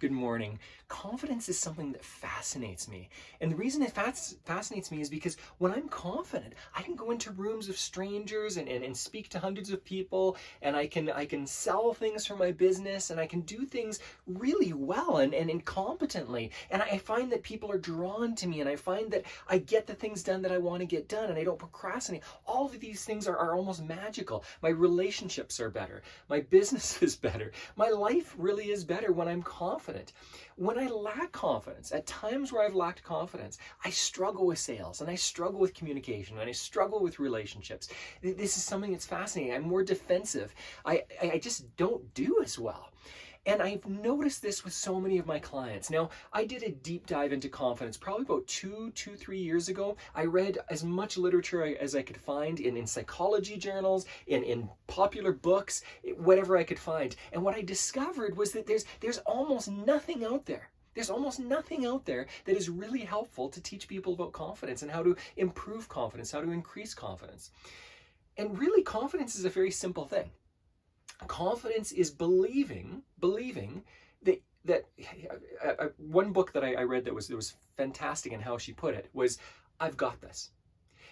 Good morning. Confidence is something that fascinates me. And the reason it fascinates me is because when I'm confident, I can go into rooms of strangers and speak to hundreds of people, and I can sell things for my business, and I can do things really well and competently. And I find that people are drawn to me, and I find that I get the things done that I want to get done, and I don't procrastinate. All of these things are almost magical. My relationships are better. My business is better. My life really is better when I'm confident. When I lack confidence, at times where I've lacked confidence, I struggle with sales and I struggle with communication and I struggle with relationships. This is something that's fascinating. I'm more defensive. I just don't do as well. And I've noticed this with so many of my clients. Now, I did a deep dive into confidence probably about 3 years ago. I read as much literature as I could find in psychology journals, in popular books, whatever I could find. And what I discovered was that there's almost nothing out there. There's almost nothing out there that is really helpful to teach people about confidence and how to improve confidence, how to increase confidence. And really, confidence is a very simple thing. Confidence is believing that one book that I read that was fantastic in how she put it was, I've got this.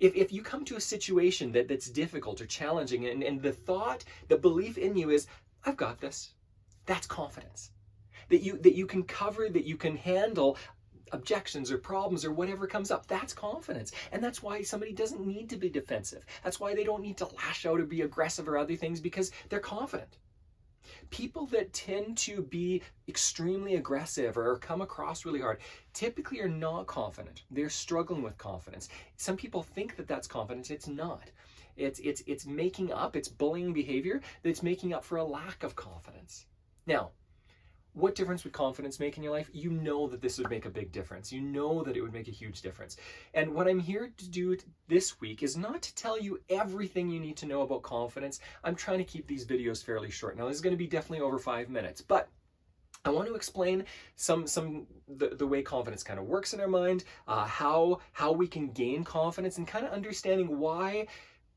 If you come to a situation that's difficult or challenging, and the belief in you is, I've got this, that's confidence. That you can cover, that you can handle objections or problems or whatever comes up. That's confidence. And that's why somebody doesn't need to be defensive. That's why they don't need to lash out or be aggressive or other things, because they're confident. People that tend to be extremely aggressive or come across really hard typically are not confident. They're struggling with confidence. Some people think that that's confidence. It's not. It's making up, it's bullying behavior that's making up for a lack of confidence. Now, what difference would confidence make in your life? You know that this would make a big difference. You know that it would make a huge difference. And what I'm here to do this week is not to tell you everything you need to know about confidence. I'm trying to keep these videos fairly short. Now, this is going to be definitely over 5 minutes, but I want to explain the way confidence kind of works in our mind, how we can gain confidence, and kind of understanding why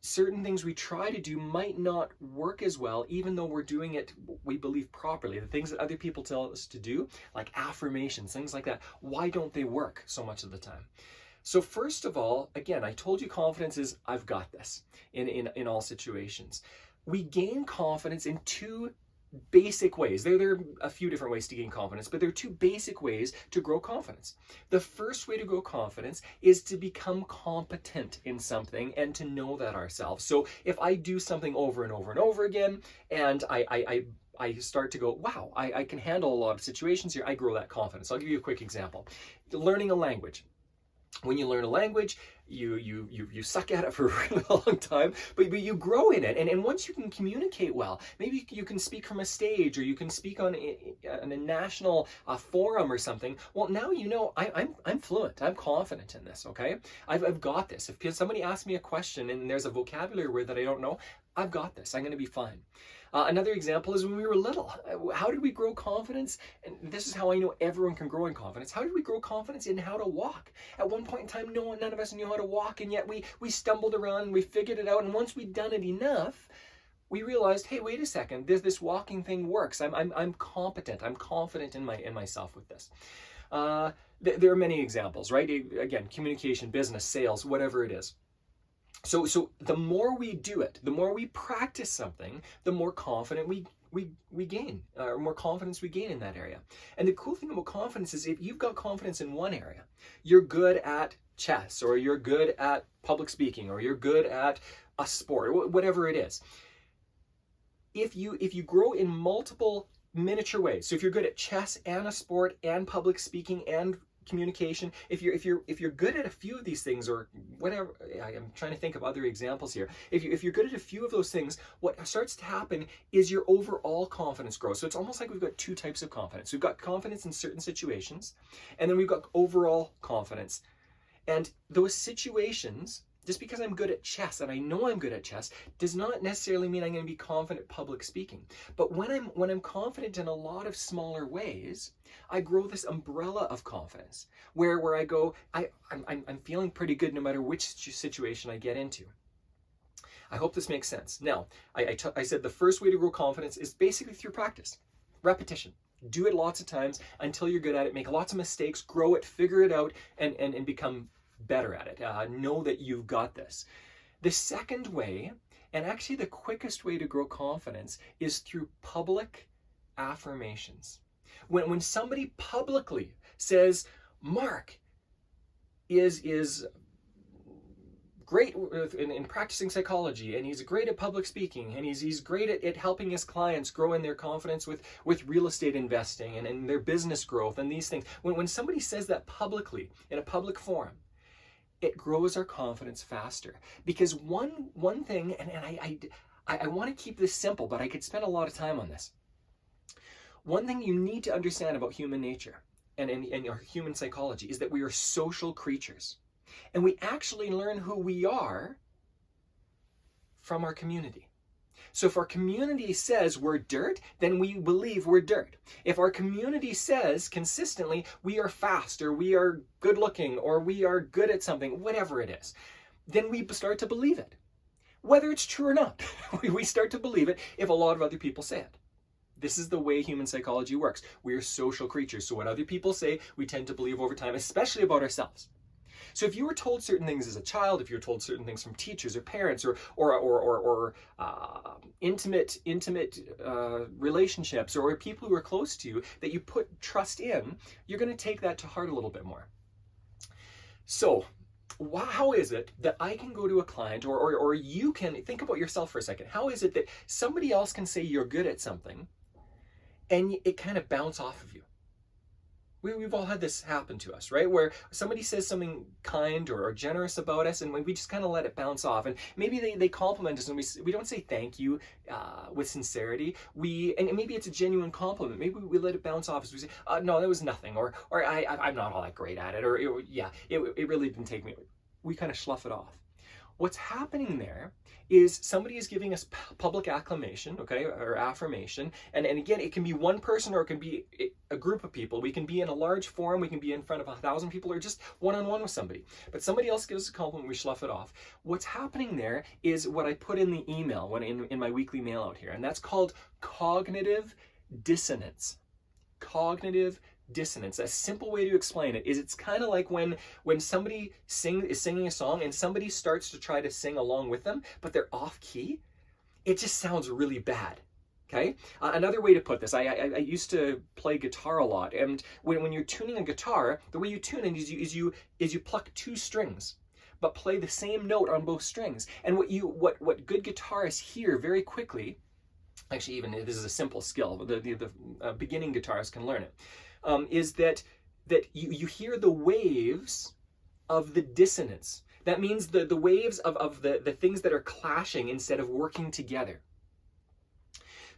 certain things we try to do might not work as well, even though we're doing it, we believe, properly. The things that other people tell us to do, like affirmations, things like that, why don't they work so much of the time? So first of all, again, I told you confidence is, I've got this in all situations. We gain confidence in two basic ways. There are a few different ways to gain confidence, but there are two basic ways to grow confidence. The first way to grow confidence is to become competent in something and to know that ourselves. So if I do something over and over and over again, and I start to go, wow, I can handle a lot of situations here, I grow that confidence. I'll give you a quick example. Learning a language. When you learn a language, you suck at it for a really long time, but you grow in it. And once you can communicate well, maybe you can speak from a stage, or you can speak on a national forum or something. Well, now you know I'm fluent. I'm confident in this, okay? I've got this. If somebody asks me a question and there's a vocabulary word that I don't know, I've got this. I'm going to be fine. Another example is when we were little. How did we grow confidence? And this is how I know everyone can grow in confidence. How did we grow confidence in how to walk? At one point in time, none of us knew how to walk, and yet we stumbled around and we figured it out. And once we'd done it enough, we realized, hey, wait a second, this walking thing works. I'm competent. I'm confident in myself with this. There are many examples, right? Again, communication, business, sales, whatever it is. So the more we do it, the more we practice something, the more confident we gain, or more confidence we gain in that area. And the cool thing about confidence is, if you've got confidence in one area, you're good at chess, or you're good at public speaking, or you're good at a sport, whatever it is. If you grow in multiple miniature ways, so if you're good at chess and a sport and public speaking and communication, if you're good at a few of these things, or whatever, I'm trying to think of other examples here. If you're good at a few of those things, what starts to happen is your overall confidence grows. So it's almost like we've got two types of confidence. We've got confidence in certain situations, and then we've got overall confidence. And those situations, just because I'm good at chess, and I know I'm good at chess, does not necessarily mean I'm going to be confident public speaking. But when I'm confident in a lot of smaller ways, I grow this umbrella of confidence where I go, I'm feeling pretty good no matter which situation I get into. I hope this makes sense. Now, I said the first way to grow confidence is basically through practice, repetition. Do it lots of times until you're good at it. Make lots of mistakes, grow it, figure it out, and become better at it. Know that you've got this. The second way, and actually the quickest way to grow confidence, is through public affirmations. When somebody publicly says, Mark is great in practicing psychology, and he's great at public speaking, and he's great at helping his clients grow in their confidence with real estate investing and their business growth and these things. When somebody says that publicly in a public forum, it grows our confidence faster. Because one thing, and I want to keep this simple, but I could spend a lot of time on this. One thing you need to understand about human nature and our human psychology is that we are social creatures. And we actually learn who we are from our community. So if our community says we're dirt, then we believe we're dirt. If our community says consistently we are fast, or we are good looking, or we are good at something, whatever it is, then we start to believe it. Whether it's true or not, we start to believe it if a lot of other people say it. This is the way human psychology works. We are social creatures. So what other people say, we tend to believe over time, especially about ourselves. So if you were told certain things as a child, if you were told certain things from teachers or parents or intimate relationships, or people who are close to you that you put trust in, you're going to take that to heart a little bit more. So how is it that I can go to a client, or you can think about yourself for a second? How is it that somebody else can say you're good at something and it kind of bounce off of you? We've all had this happen to us, right? Where somebody says something kind or generous about us, and we just kind of let it bounce off. And maybe they compliment us, and we don't say thank you with sincerity. And maybe it's a genuine compliment. Maybe we let it bounce off as we say, no, that was nothing, or I'm not all that great at it, or it really didn't take me. We kind of slough it off. What's happening there is somebody is giving us public acclamation, okay, or affirmation. And again, it can be one person, or it can be a group of people. We can be in a large forum, we can be in front of 1,000 people, or just one-on-one with somebody. But somebody else gives us a compliment, we slough it off. What's happening there is what I put in the email in my weekly mail out here, and that's called cognitive dissonance. Cognitive dissonance. A simple way to explain it is it's kind of like when somebody is singing a song and somebody starts to try to sing along with them, but they're off key. It just sounds really bad. Okay. Another way to put this, I used to play guitar a lot, and when you're tuning a guitar, the way you tune it is you pluck two strings, but play the same note on both strings. And what good guitarists hear very quickly, actually even this is a simple skill, the beginning guitarists can learn it. Is that you hear the waves of the dissonance. That means the waves of the things that are clashing instead of working together.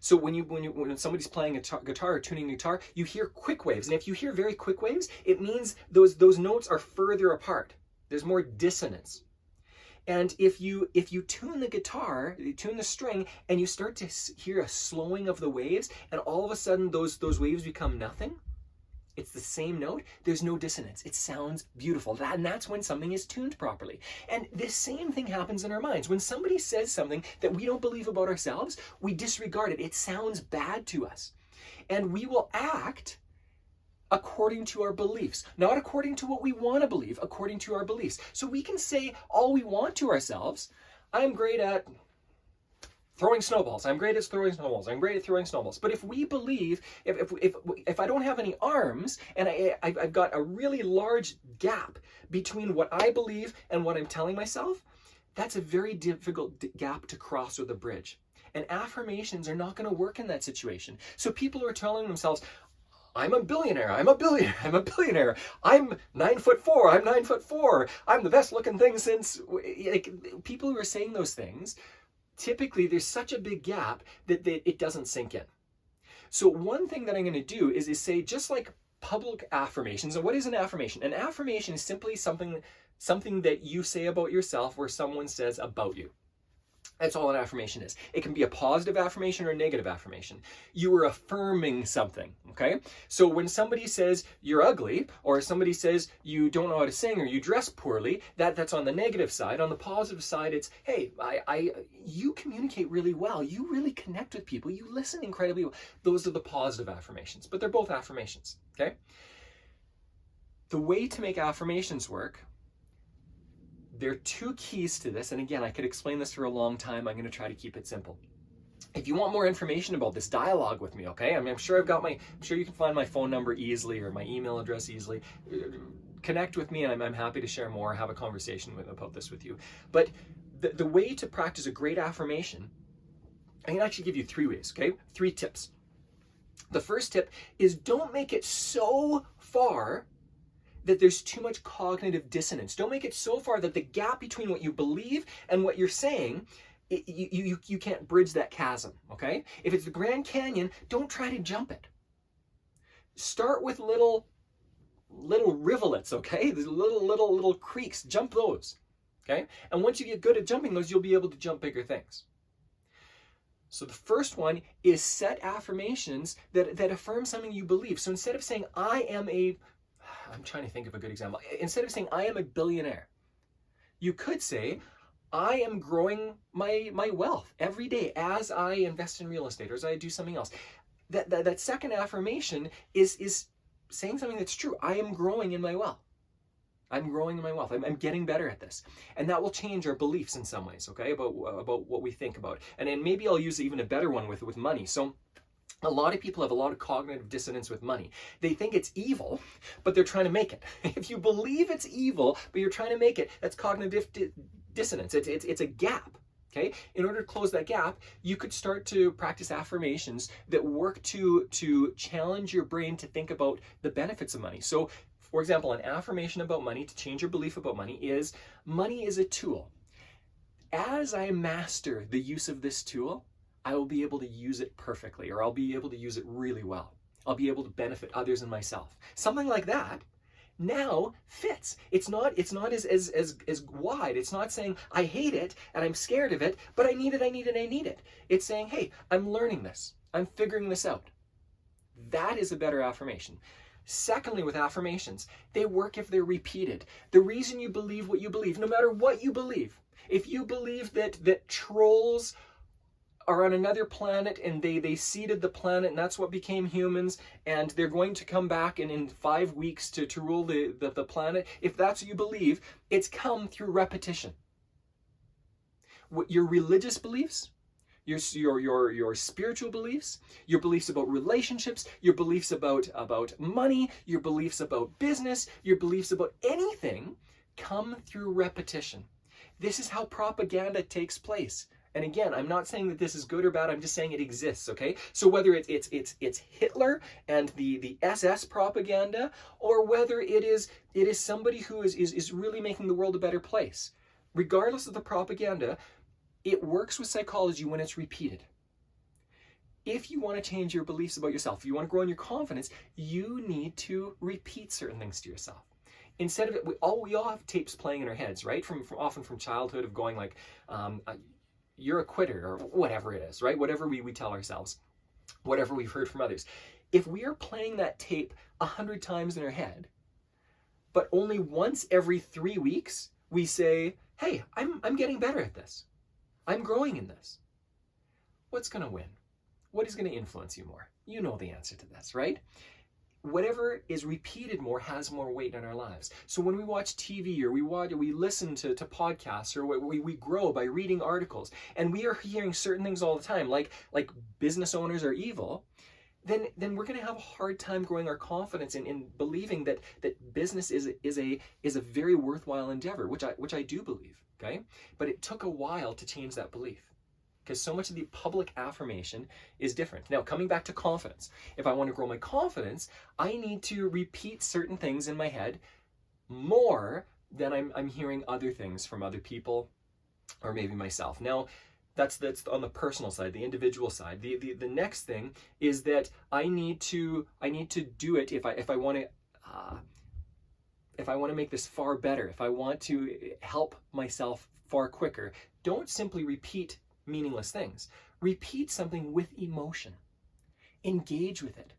So when somebody's playing a guitar or tuning a guitar, you hear quick waves. And if you hear very quick waves, it means those notes are further apart. There's more dissonance. And if you tune the guitar, you tune the string, and you start to hear a slowing of the waves, and all of a sudden those waves become nothing, it's the same note, there's no dissonance. It sounds beautiful. And that's when something is tuned properly. And this same thing happens in our minds. When somebody says something that we don't believe about ourselves, we disregard it. It sounds bad to us. And we will act according to our beliefs, not according to what we want to believe, according to our beliefs. So we can say all we want to ourselves. I'm great at throwing snowballs. I'm great at throwing snowballs. I'm great at throwing snowballs. But if we believe, if I don't have any arms and I've got a really large gap between what I believe and what I'm telling myself, that's a very difficult gap to cross with a bridge. And affirmations are not going to work in that situation. So people are telling themselves, I'm a billionaire. I'm a billionaire. I'm a billionaire. I'm 9'4". I'm 9'4". I'm the best looking thing since. People who are saying those things, typically there's such a big gap that it doesn't sink in. So one thing that I'm going to do is say, just like public affirmations. And what is an affirmation? An affirmation is simply something that you say about yourself, where someone says about you. That's all an affirmation is. It can be a positive affirmation or a negative affirmation. You are affirming something, okay? So when somebody says you're ugly, or somebody says you don't know how to sing or you dress poorly, that's on the negative side. On the positive side, it's, hey, you communicate really well. You really connect with people. You listen incredibly well. Those are the positive affirmations, but they're both affirmations, okay? The way to make affirmations work, there are two keys to this, and again, I could explain this for a long time. I'm going to try to keep it simple. If you want more information about this, dialogue with me, okay? I'm sure I'm sure you can find my phone number easily or my email address easily. Connect with me, and I'm happy to share more, have a conversation about this with you. But the way to practice a great affirmation, I can actually give you 3 ways, okay? 3 tips. The first tip is don't make it so far that there's too much cognitive dissonance. Don't make it so far that the gap between what you believe and what you're saying, you can't bridge that chasm, okay? If it's the Grand Canyon, don't try to jump it. Start with little rivulets, okay? These little creeks, jump those, okay? And once you get good at jumping those, you'll be able to jump bigger things. So the first one is set affirmations that affirm something you believe. So instead of saying, I'm trying to think of a good example. Instead of saying, I am a billionaire, you could say, I am growing my wealth every day as I invest in real estate or as I do something else. That second affirmation is saying something that's true. I am growing in my wealth. I'm growing in my wealth. I'm getting better at this. And that will change our beliefs in some ways, okay, about what we think about. And then maybe I'll use even a better one with money. So a lot of people have a lot of cognitive dissonance with money. They think it's evil, but they're trying to make it. If you believe it's evil, but you're trying to make it, that's cognitive dissonance. It's a gap. Okay? In order to close that gap, you could start to practice affirmations that work to challenge your brain to think about the benefits of money. So, for example, an affirmation about money to change your belief about money is a tool. As I master the use of this tool, I will be able to use it perfectly, or I'll be able to use it really well. I'll be able to benefit others and myself. Something like that now fits. It's not as wide. It's not saying I hate it and I'm scared of it, but I need it. It's saying, hey, I'm learning this. I'm figuring this out. That is a better affirmation. Secondly, with affirmations, they work if they're repeated. The reason you believe what you believe, no matter what you believe, if you believe that trolls are on another planet and they seeded the planet and that's what became humans and they're going to come back in 5 weeks to rule the planet, if that's what you believe, it's come through repetition. Your religious beliefs, your spiritual beliefs, your beliefs about relationships, your beliefs about money, your beliefs about business, your beliefs about anything come through repetition. This is how propaganda takes place. And again, I'm not saying that this is good or bad, I'm just saying it exists, okay? So whether it's Hitler and the SS propaganda, or whether it is somebody who is really making the world a better place, regardless of the propaganda, it works with psychology when it's repeated. If you want to change your beliefs about yourself, if you want to grow in your confidence, you need to repeat certain things to yourself. Instead of it, we all have tapes playing in our heads, right? Often from childhood of going like, you're a quitter, or whatever it is, right? Whatever we tell ourselves, whatever we've heard from others. If we are playing that tape 100 times in our head, but only once every 3 weeks, we say, hey, I'm getting better at this. I'm growing in this. What's going to win? What is going to influence you more? You know the answer to this, right? Whatever is repeated more has more weight in our lives. So when we watch TV or we listen to podcasts, or we grow by reading articles, and we are hearing certain things all the time, like business owners are evil, then we're going to have a hard time growing our confidence in believing that business is a very worthwhile endeavor, which I do believe. Okay, but it took a while to change that belief, because so much of the public affirmation is different. Now, coming back to confidence, if I want to grow my confidence, I need to repeat certain things in my head more than I'm hearing other things from other people or maybe myself. Now, that's on the personal side, the individual side. The next thing is that I need to do it if I want to make this far better, if I want to help myself far quicker. Don't simply repeat meaningless things. Repeat something with emotion. Engage with it.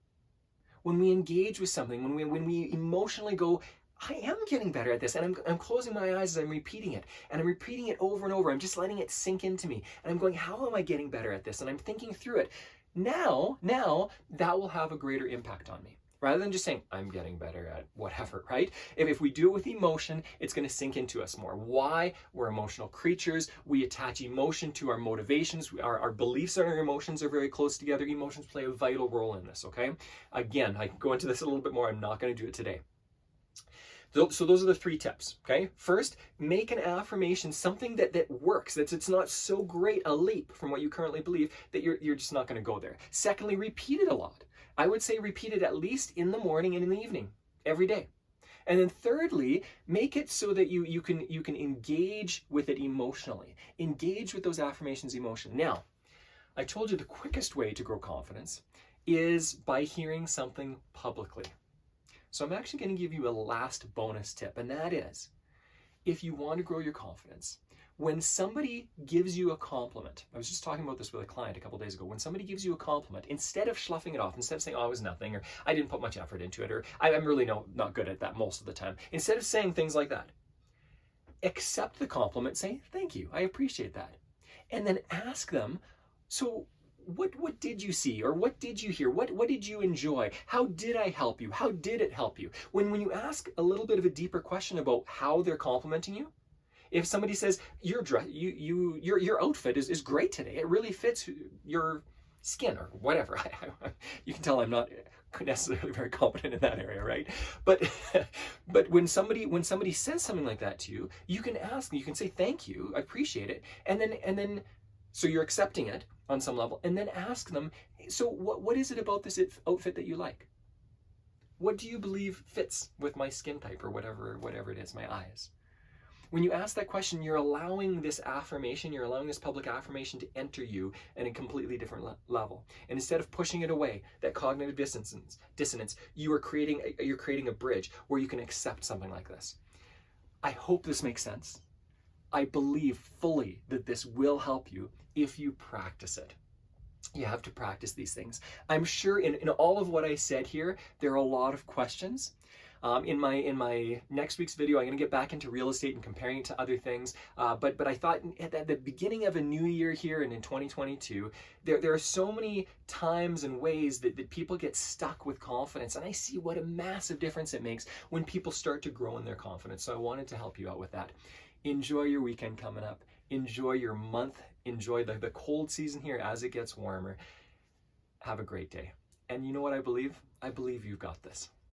When we engage with something, when we emotionally go, I am getting better at this, and I'm closing my eyes as I'm repeating it, and I'm repeating it over and over. I'm just letting it sink into me, and I'm going, how am I getting better at this? And I'm thinking through it. Now that will have a greater impact on me. Rather than just saying, I'm getting better at whatever, right? If we do it with emotion, it's going to sink into us more. Why? We're emotional creatures. We attach emotion to our motivations. Our beliefs and our emotions are very close together. Emotions play a vital role in this, okay? Again, I can go into this a little bit more. I'm not going to do it today. So those are the 3 tips, okay? First, make an affirmation something that works, that it's not so great a leap from what you currently believe that you're just not going to go there. Secondly, repeat it a lot. I would say repeat it at least in the morning and in the evening, every day. And then thirdly, make it so that you can engage with it emotionally. Engage with those affirmations emotionally. Now, I told you the quickest way to grow confidence is by hearing something publicly. So I'm actually going to give you a last bonus tip, and that is, if you want to grow your confidence, when somebody gives you a compliment, I was just talking about this with a client a couple days ago, when somebody gives you a compliment, instead of sloughing it off, instead of saying, oh, it was nothing, or I didn't put much effort into it, or I'm really not good at that most of the time, instead of saying things like that, accept the compliment, say, thank you, I appreciate that. And then ask them, so what did you see, or what did you hear? What did you enjoy? How did I help you? How did it help you? When you ask a little bit of a deeper question about how they're complimenting you, if somebody says your outfit is great today, it really fits your skin or whatever. You can tell I'm not necessarily very competent in that area, right? But when somebody says something like that to you, you can ask, you can say thank you, I appreciate it, and then so you're accepting it on some level, and then ask them, so what is it about this outfit that you like? What do you believe fits with my skin type, or whatever it is, my eyes? When you ask that question, you're allowing this affirmation, you're allowing this public affirmation to enter you at a completely different level. And instead of pushing it away, that cognitive dissonance, you're creating a bridge where you can accept something like this. I hope this makes sense. I believe fully that this will help you if you practice it. You have to practice these things. I'm sure in all of what I said here, there are a lot of questions. In my next week's video, I'm going to get back into real estate and comparing it to other things. But I thought at the beginning of a new year here and in 2022, there are so many times and ways that people get stuck with confidence. And I see what a massive difference it makes when people start to grow in their confidence. So I wanted to help you out with that. Enjoy your weekend coming up. Enjoy your month. Enjoy the cold season here as it gets warmer. Have a great day. And you know what I believe? I believe you've got this.